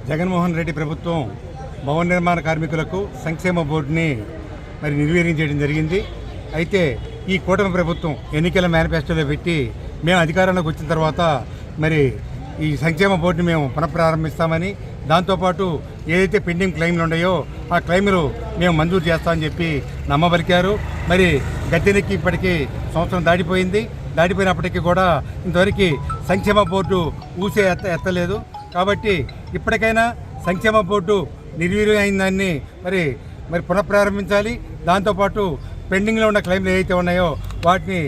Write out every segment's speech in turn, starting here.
జగన్మోహన్ రెడ్డి ప్రభుత్వం భవన నిర్మాణ కార్మికులకు సంక్షేమ బోర్డుని నిర్వీర్యం చేయడం జరిగింది. అయితే ఈ కూటమి ప్రభుత్వం ఎన్నికల మేనిఫెస్టోలో పెట్టి మేము అధికారంలోకి వచ్చిన తర్వాత ఈ సంక్షేమ బోర్డుని మేము పునఃప్రారంభిస్తామని, దాంతోపాటు ఏదైతే పెండింగ్ క్లెయిమ్లు ఉన్నాయో ఆ క్లెయిమ్లు మేము మంజూరు చేస్తామని చెప్పి నమ్మబలికారు. గద్దెనెక్కి ఇప్పటికీ సంవత్సరం దాటిపోయినప్పటికీ కూడా ఇంతవరకు సంక్షేమ బోర్డు ఊసే ఎత్తలేదు. కాబట్టి ఇప్పటికైనా సంక్షేమ బోర్డు నిర్వీర్యం అయిన దాన్ని పునఃప్రారంభించాలి. దాంతోపాటు పెండింగ్లో ఉన్న క్లెయిమ్లు ఏవైతే ఉన్నాయో వాటిని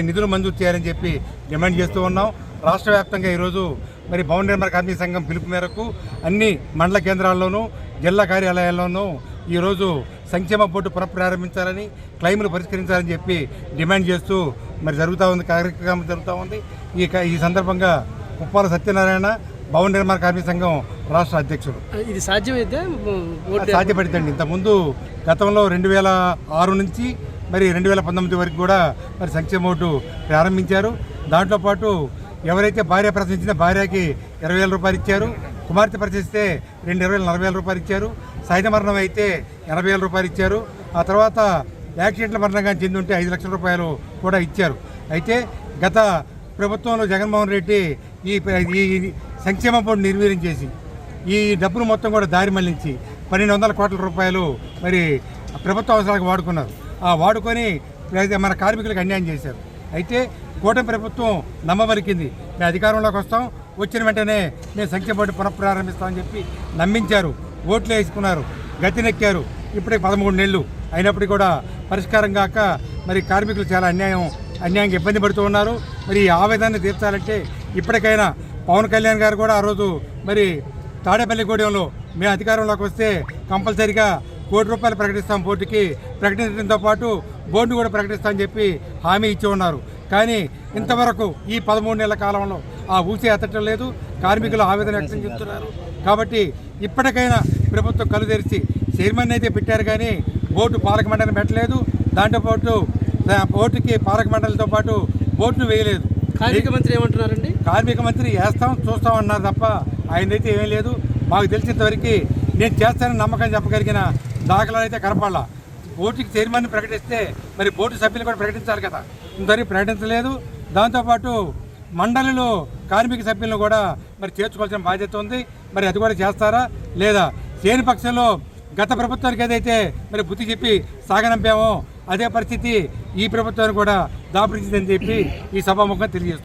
నిధులు మంజూరు చేయాలని చెప్పి డిమాండ్ చేస్తూ ఉన్నాం. రాష్ట్ర వ్యాప్తంగా ఈరోజు భవన నిర్మాణ కార్మిక సంఘం పిలుపు మేరకు అన్ని మండల కేంద్రాల్లోనూ జిల్లా కార్యాలయాల్లోనూ ఈరోజు సంక్షేమ బోర్డు పునఃప్రారంభించాలని, క్లెయిమ్లు పరిష్కరించాలని చెప్పి డిమాండ్ చేస్తూ కార్యక్రమం జరుగుతూ ఉంది. ఈ సందర్భంగా ముప్పాల సత్యనారాయణ భవన నిర్మాణ కార్మిక సంఘం రాష్ట్ర అధ్యక్షుడు. ఇది సాధ్యమైతే సాధ్యపడుతుంది. ఇంతకుముందు గతంలో 2006 నుంచి 2019 వరకు కూడా సంక్షేమ బోర్డు ప్రారంభించారు. దాంట్లో పాటు ఎవరైతే భార్య ప్రశ్నించిన భార్యకి 20,000 రూపాయలు ఇచ్చారు, కుమార్తె ప్రశ్నిస్తే 40,000 రూపాయలు ఇచ్చారు, సహజ మరణం అయితే 80,000 రూపాయలు ఇచ్చారు. ఆ తర్వాత యాక్సిడెంట్ల మరణంగా చెంది ఉంటే 5 లక్షల రూపాయలు కూడా ఇచ్చారు. అయితే గత ప్రభుత్వంలో జగన్మోహన్ రెడ్డి ఈ సంక్షేమ బోర్డు నిర్వీర్యం చేసి ఈ డబ్బులు మొత్తం కూడా దారి మళ్లించి 1,200 కోట్ల రూపాయలు ప్రభుత్వ అవసరాలకు వాడుకున్నారు. ఆ వాడుకొని మన కార్మికులకు అన్యాయం చేశారు. అయితే కూటమి ప్రభుత్వం నమ్మబలికింది, మేము అధికారంలోకి వస్తాం, వచ్చిన వెంటనే మేము సంక్షేమ బోర్డు పునఃప్రారంభిస్తామని చెప్పి నమ్మించారు. ఓట్లు వేసుకున్నారు, గతినెక్కారు. ఇప్పటికి 13 నెలలు అయినప్పటికీ కూడా పరిష్కారం కాక కార్మికులు చాలా అన్యాయంగా ఇబ్బంది పడుతూ ఉన్నారు. ఈ ఆవేదనని తీర్చాలంటే ఇప్పటికైనా పవన్ కళ్యాణ్ గారు కూడా ఆ రోజు తాడేపల్లిగూడెంలో మేము అధికారంలోకి వస్తే కంపల్సరీగా ₹1 కోటి ప్రకటిస్తాం, బోర్డుకి ప్రకటించడంతో పాటు బోర్డును కూడా ప్రకటిస్తామని చెప్పి హామీ ఇచ్చి ఉన్నారు. కానీ ఇంతవరకు ఈ 13 నెలల కాలంలో ఆ ఊసే ఎత్తటం లేదు. కార్మికులు ఆవేదన వ్యక్తం చేస్తున్నారు. కాబట్టి ఇప్పటికైనా ప్రభుత్వం కళ్ళు తెరిచి చైర్మన్ అయితే పెట్టారు, కానీ బోర్డు పాలక మండలిని పెట్టలేదు. దాంతోపాటు బోర్డుకి పాలక మండలితో పాటు బోర్డును వేయలేదు. కార్మిక మంత్రి ఏమంటున్నారండి? కార్మిక మంత్రి చూస్తామన్నారు తప్ప ఆయనైతే ఏమీ లేదు. మాకు తెలిసినంతవరకు నేను చేస్తానని నమ్మకం చెప్పగలిగిన దాఖలాలు అయితే కనపడాల. బోర్డుకి చైర్మన్ ప్రకటిస్తే బోర్డు సభ్యులు కూడా ప్రకటించాలి కదా, ఇంతవరకు ప్రకటించలేదు. దాంతోపాటు మండలిలో కార్మిక సభ్యులను కూడా చేర్చుకోవాల్సిన బాధ్యత ఉంది. అది కూడా చేస్తారా లేదా? చేయని పక్షంలో గత ప్రభుత్వానికి ఏదైతే బుద్ధి చెప్పి సాగనంపామో అదే పరిస్థితి ఈ ప్రభుత్వానికి కూడా దాపురించిందని చెప్పి ఈ సభాముఖంగా తెలియజేస్తుంది.